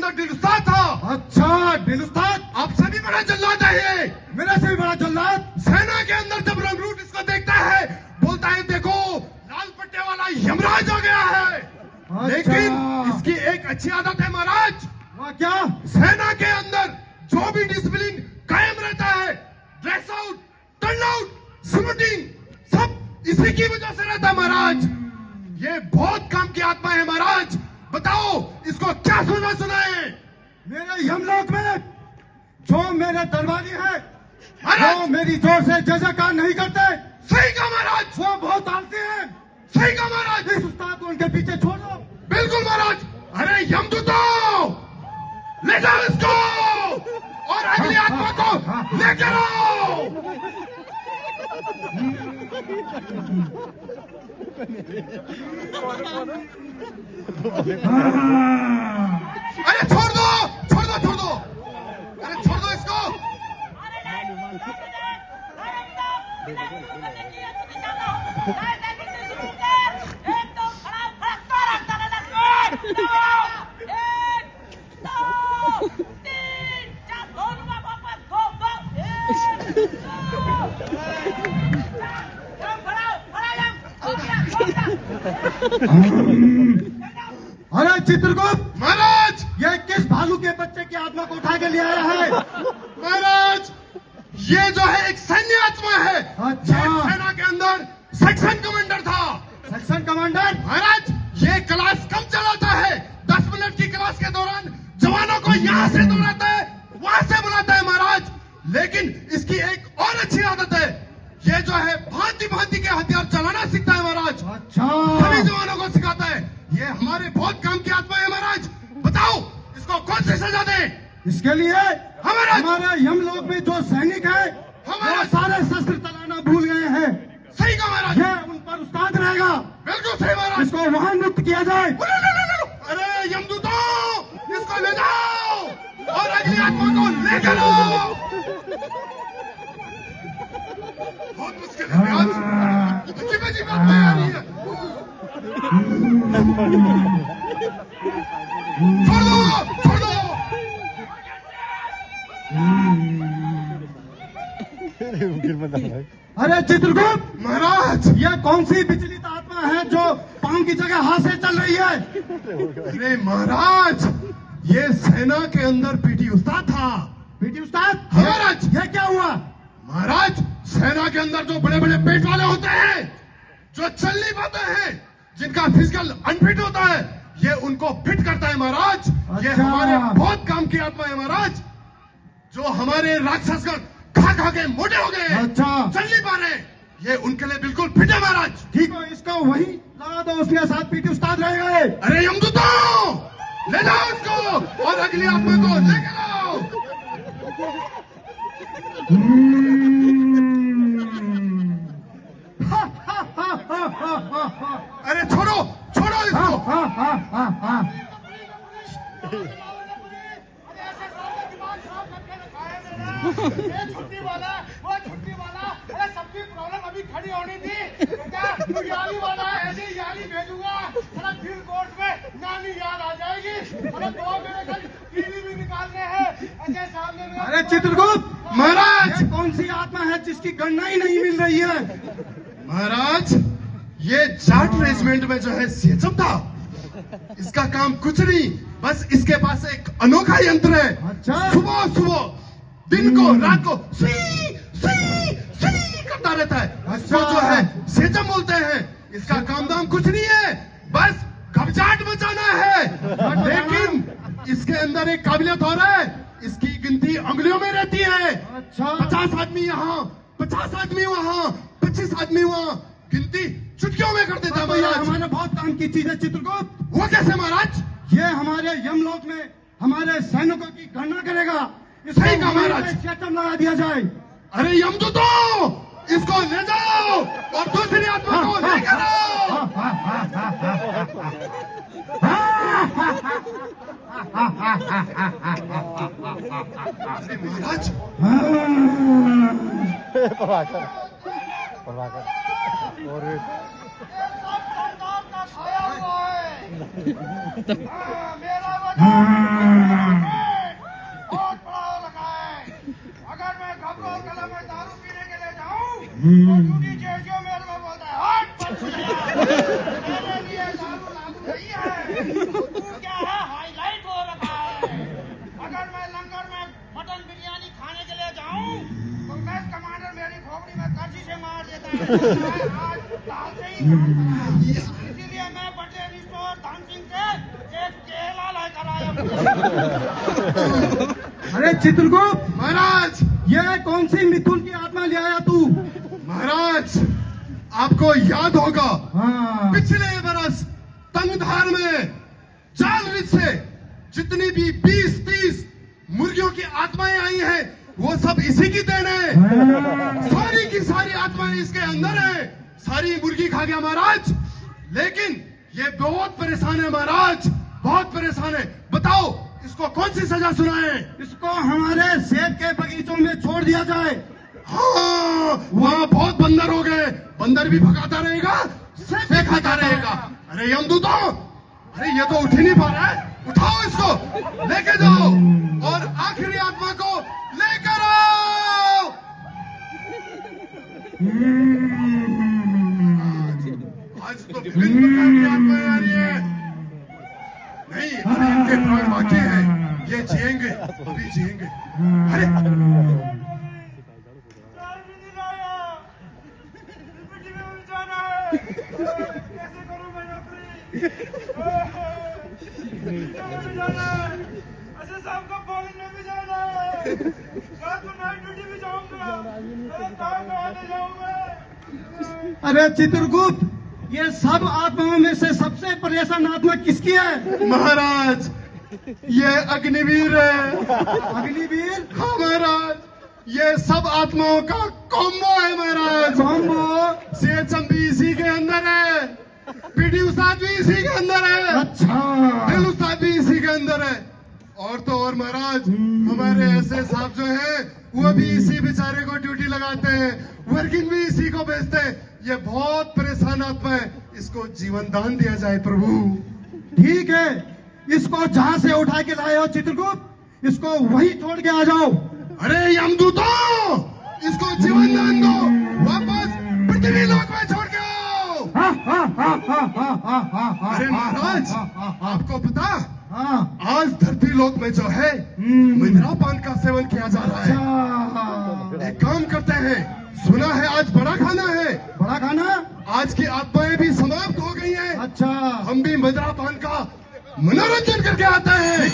अंदर दिलुस्ताद था। अच्छा, दिलुस्ताद आपसे भी बड़ा जल्लाद है ये, मेरे से भी बड़ा जल्लाद। सेना के अंदर जब रंगरूट इसको देखता है, बोलता है देखो लाल पट्टे वाला यमराज आ गया है। अच्छा। लेकिन इसकी एक अच्छी आदत है महाराज, वह क्या? सेना के अंदर जो भी डिसिप्लिन कायम रहता है, dress out, turn out, saluting, सब इसी की वजह से रहता है महाराज। ये बहुत काम की आत्मा है महाराज, बताओ इसको क्या सुना सुनाए। मेरे यमलोक में जो मेरे दरबारी है, महाराज वो मेरी जोर से जयकार नहीं करते। सही कहा महाराज, वो बहुत आलसी है। सही कहा महाराज, इस उस्ताद को उनके पीछे छोड़ो। बिल्कुल महाराज। अरे यमदूतों, ले जाओ इसको और अगली आत्मा को लेकर आओ। अरे छोड़ दो, छोड़ दो, छोड़ दो, अरे छोड़ दो इसको। अरे चित्रगुप्त महाराज, ये किस भालू के बच्चे की आत्मा को उठा के ले आया है? महाराज ये जो है एक सैन्य आत्मा है। अच्छा। ये सेना के अंदर सेक्शन कमांडर था। Section commander? महाराज ये क्लास कम चलाता है, 10 मिनट की क्लास के दौरान जवानों को यहाँ से दौड़ाता है, वहां से बुलाता है महाराज। लेकिन इसकी एक और अच्छी आदत है, ये जो है भांति भांति के हथियार चलाना सीखता है महाराज। अच्छा। सभी जवानों को सिखाता है। ये हमारे बहुत काम की आत्मा है महाराज, बताओ इसको कौन सी सजा दें? इसके लिए हमारे यमलोक में जो सैनिक है, वो सारे शस्त्र चलाना भूल गए हैं। सही कहा महाराज, ये उन पर उस्ताद रहेगा। बिल्कुल सही महाराज। इसको वहां मुक्त किया जाए। अरे यमदूतों, इसको ले जाओ और अगली आत्मा को लेकर आओ। बहुत मुश्किल है महाराज, अजीब अजीब बातें आ रही है। छोड़ दो, छोड़ दो। अरे चित्रगुप्त महाराज ये कौन सी विचलित आत्मा है जो पांव की जगह हाथ से चल रही है? अरे महाराज ये सेना के अंदर पीटी उस्ताद था। पीटी उस्ताद? महाराज ये क्या हुआ? महाराज सेना के अंदर जो बड़े बड़े पेट वाले होते हैं, जो चल नहीं पाते हैं, जिनका फिजिकल अनफिट होता है, ये उनको फिट करता है महाराज। ये अच्छा। हमारे बहुत काम की आत्मा है महाराज। जो हमारे राक्षसगण खा खा के मोटे हो गए, अच्छा। चल नहीं पा रहे, ये उनके लिए बिल्कुल फिट है महाराज। ठीक है, इसको वही लगा दो, उसके साथ पीटी उस्ताद रहेगा। अरे यमदूतों, ले जाओ इसको और अगली आत्मा को लेकर आओ। अरे छोड़ो, छोड़ो इसको। छुट्टी वाला, वो छुट्टी वाला, अरे सबकी प्रॉब्लम अभी खड़ी होनी थी। तू याली वाला है, ऐसे ही याली भेजूंगा। अरे फिर कोर्ट में नानी याद आ जाएगी। अरे 2 मेरे घर टीवी भी निकालने हैं, ऐसे सामने में। अरे चित्रगुप्त महाराज ये कौन सी आत्मा है जिसकी गणना ही नहीं मिल रही है? महाराज ये जाट रेजिमेंट में जो है सेचम था, इसका काम कुछ नहीं, बस इसके पास एक अनोखा यंत्र है। अच्छा। सुबह सुबह दिन को रात को सुई सुई सुई करता रहता है। इसको जो है सेचम बोलते हैं। इसका काम दाम कुछ नहीं है, बस घबराहट मचाना है। लेकिन इसके अंदर एक काबिलियत और है, इसकी गिनती अंगुलियों में रहती है। अच्छा। 50 आदमी यहाँ, 50 आदमी वहाँ, 25 आदमी वहाँ, गिनती चुटकियों में कर देता है तो ये महाराज। हमारे बहुत काम की चीज है चित्रगुप्त। वो कैसे महाराज? ये हमारे यमलोक में हमारे सैनिकों की गणना करेगा। सही कहा महाराज। सिस्टम लगा दिया जाए। अरे यमदूतों, इसको ले जाओ और दूसरी आत्मा को लेकर आओ। अरे महाराज प्रभाकर और मेरा इसीलिए मैं पटेल स्टोर धाम सिंह से एक केला लेकर आया हूँ। अरे चित्रगुप्त, महाराज, ये कौन सी मिथुन की आत्मा ले आया तू? महाराज, आपको याद होगा हाँ। पिछले बरस तंगधार में जाल रिच से जितनी भी 20-30 मुर्गियों की आत्माएं आई हैं, वो सब इसी की देन है। सारी की सारी आत्माएं इसके अंदर है। सारी मुर्गी खा गया महाराज, लेकिन ये बहुत परेशान है महाराज, बहुत परेशान है। बताओ इसको कौन सी सजा सुनाए? इसको हमारे सेब के बगीचों में छोड़ दिया जाए। हाँ, वहाँ बहुत बंदर हो गए, बंदर भी भगाता रहेगा, सेब खाता रहेगा। अरे यमदूतों, अरे ये तो उठ ही नहीं पा रहा है, उठाओ इसको, लेके जाओ और आखिरी आत्मा को लेकर आओ। आज तो विभिन्न प्रकार की आत्माएं आ रही है। नहीं, अभी इनके प्राण बाकी है, ये जिएंगे, अभी जिएंगे। अरे कैसे करूं मैं नौकरी? अच्छा शाम को कॉलेज में भी जाना है, रात को नाइट ड्यूटी भी जाऊंगा, काम आने जाऊंगा। अरे चित्रगुप्त, ये सब आत्माओं में से सबसे परेशान आत्मा किसकी है? महाराज, ये अग्निवीर है। अग्निवीर? हाँ महाराज, ये सब आत्माओं का कॉम्बो है महाराज। कॉम्बो? सीएचएम भी इसी के अंदर है, पीडी उस्ताद भी इसी के अंदर है, अच्छा, दिल उस्ताद भी इसी के अंदर है। और तो और महाराज, हमारे ऐसे साहब जो हैं, वो भी इसी बेचारे को ड्यूटी लगाते हैं, वर्किंग भी इसी को भेजते हैं। ये बहुत परेशान आत्मा है, इसको जीवन दान दिया जाए प्रभु। ठीक है, इसको जहां से उठा के लाए हो चित्रगुप्त, इसको वही छोड़ के आ जाओ। अरे यमदूतों, इसको जीवन दान दो, वापस पृथ्वी लोक में छोड़ के आओ। अरे महाराज, आपको पता, आज धरती लोक में जो है मदिरा पान का सेवन किया जा रहा है। एक काम करते हैं, सुना है आज बड़ा खाना है। बड़ा खाना? आज की आत्माएं भी समाप्त हो गई हैं। अच्छा, हम भी मदिरा पान का मनोरंजन करके आते हैं।